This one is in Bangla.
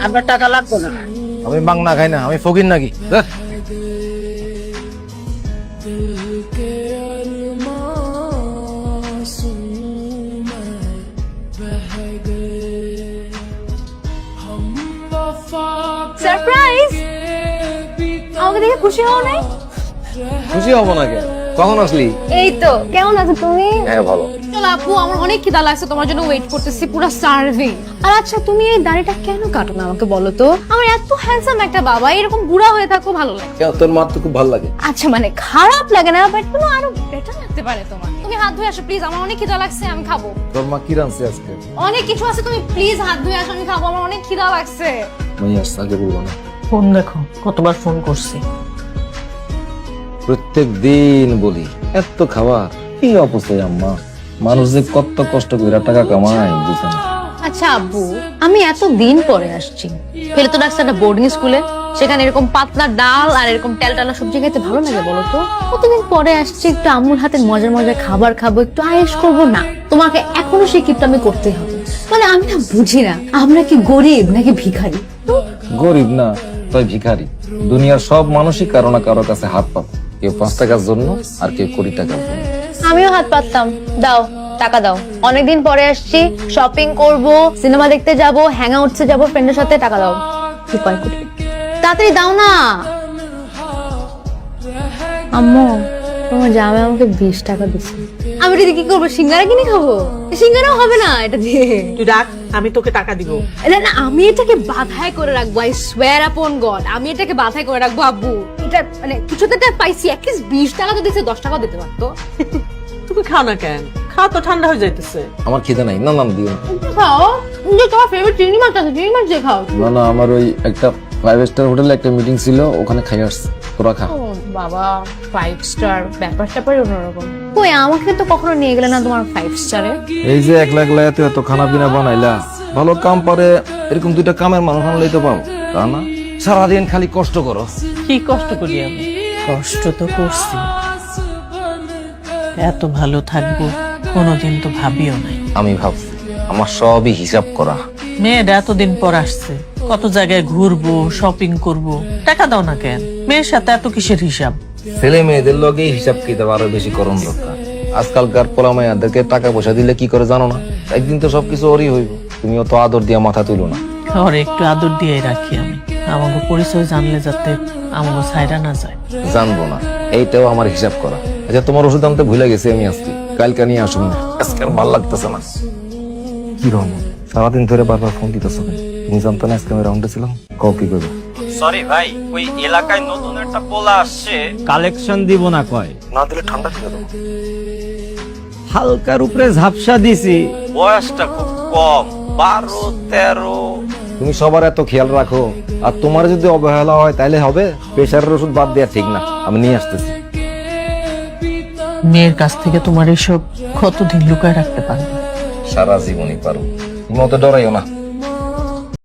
আপনার টাকা লাগতো না। আমি মাংনা খাই না, আমি ফকির নাকি? সারপ্রাইজ! আমাকে দেখে খুশি হও নাই? খুশি হব না কেন? কখন আসলি? এই তো। কেমন আছো তুমি? হ্যাঁ ভালো। চলো আপু, আমার অনেক খিদা লাগছে, তোমার জন্য ওয়েট করতেছি, পুরো সার্ভিং। আর আচ্ছা, তুমি এই দাড়িটা কেন কাটো না আমাকে বলো তো? আমার এত হ্যান্ডসাম একটা বাবা, এরকম বুড়া হয়ে থাকো ভালো লাগে। কেন, তোর মার তো খুব ভালো লাগে। আচ্ছা মানে খারাপ লাগে না, বাট কোনো আরো বেটার লাগতে পারে তোমার। তুমি হাত ধুয়ে আসো প্লিজ, আমার অনেক খিদা লাগছে, আমি খাবো। তোর মা কি রাঁধছে আজকে? অনেক কিছু আছে, তুমি প্লিজ হাত ধুয়ে আসো, আমি খাবো, আমার অনেক খিদা লাগছে। আমি আসতে আগে বলবো না। ফোন দেখো, কতবার ফোন করছি। প্রত্যেক দিন বলি এত খাবার কি অপচয় আম্মা। মানুষ যে কত কষ্ট করে টাকা কামায় বুঝে না। আচ্ছা আব্বু, আমি এত দিন পরে আসছি, ফেলে তো রাখছে একটা বোর্ডিং স্কুলে, সেখানে এরকম পাতলা ডাল আর এরকম টালা সবজি খেতে ভালো লাগে বলো তো? কতদিন পরে আসছি, একটু আম্মুর হাতের মজার মজার খাবার খাবো, একটু আয়েশ করবো না? তোমাকে এখনো সেই কিপটা আমি করতেই হবে। মানে আমি না বুঝি না, আমরা কি গরিব নাকি ভিখারি? গরিব না তাই ভিখারি। দুনিয়ার সব মানুষই কারো না কারো কাছে হাত পাত, কেউ 5 টাকার জন্য আর কেউ 20 টাকার জন্য। আমিও হাত পাততাম। দাও টাকা দাও, অনেকদিন পরে আসছি, শপিং করব, সিনেমা দেখতে যাব, হ্যাং আউটসে যাব ফ্রেন্ডের সাথে, টাকা দাও। কি কয় কোটি, তাড়াতাড়ি দাও না। আম্মু, তোমার জামাই আমাকে 20 টাকা দিচ্ছে, আমি এটা দিয়ে কি করবো? সিঙ্গারা কিনে খাবো? সিঙ্গারাও হবে না এটা দিয়ে। তুই রাখ, আমি তোকে টাকা দিব। না না, আমি এটাকে বাধাই করে রাখবো, আই সোয়ার আপন গড, আমি এটাকে বাধাই করে রাখবো আব্বু। এটা মানে কিছুতে একটা পাইছি, অ্যাটলিস্ট 20 টাকা তো দিচ্ছে, 10 টাকাও দিতে পারতো। তুমি খাও না কেন? খাও তো, ঠান্ডা হয়ে যাইতেছে। আমার খিদে নাই। না না দিও না। খাও, যে তোমার ফেভারিট চিংড়ি মাছ আছে, চিংড়ি মাছ দিয়ে খাও। না না, আমার ওই একটা 5 স্টার হোটেলে একটা মিটিং ছিল, ওখানে খাই আসছি। তোরা খা। ও বাবা, 5 স্টার ব্যাপার স্যাপারই অন্যরকম। কই, আমাকে তো কখনো নিয়ে গেলে না তোমার 5 স্টারে। এই যে একলা একলা এত খানা পিনা বানাইলা, ভালো কাম পারে এরকম 2টা কামের মানুষ আনলেই তো পাও, তা না? সারাদিন খালি কষ্ট করো। কি কষ্ট করি আমি? কষ্ট তো করছি, এত ভালো থাকবো কোনোদিন তো ভাবিও নাই। আমি ভাবছি আমার সবই হিসাব করা। মেয়েটা এতদিন পর আসছে, কত জায়গায় ঘুরবো, শপিং করব, টাকা দাও না কেন? মেয়ের সাথে এত কিসের হিসাব? ছেলে মেয়েদের লগে হিসাব কিতাব আরো বেশি করণ দরকার। আজকালকার পোলা মাইয়াদেরকে টাকা পয়সা দিলে কি করে জানো না? একদিন তো সবকিছু ওরই হইব। তুমিও তো আদর দিয়া মাথা তুলো না। ওরে একটু আদর দিয়ে রাখি আমি, আমাকে পরিচয় জানলে যাতে আমাকে ছাইরা না যায়। জানবো না, এইটাও আমার হিসাব করা। আচ্ছা, তোমার ওষুধ আনতে ভুলে গেছি আমি আজকে, কালকে নিয়ে আসুন না। আজকে আর ভালো লাগতেছে না। কি রহমান, সারাদিন ধরে বারবার ফোন দিতেছো কেন? তুমি জানতো না আজকে আমি রাউন্ডে ছিলাম? কও কি করবো? সরি ভাই, ওই এলাকায় নতুন একটা পোলা আসছে, কালেকশন দিব না কয়। না দিলে ঠান্ডা ফেলে দেবো। হালকার উপরে ঝাপসা দিছি, বয়সটা খুব কম, 12-13। তুমি সবার এত খেয়াল রাখো, আর তোমার যদি অবহেলা হয় তাহলে হবে? প্রেশারের ওষুধ বাদ দেওয়া ঠিক না, আমি নিয়ে আসতেছি। মেয়ের কাছ থেকে তোমার এসব কতদিন লুকায় রাখতে পারবে? সারা জীবনই পারো। তুমি অত ডরাইও না।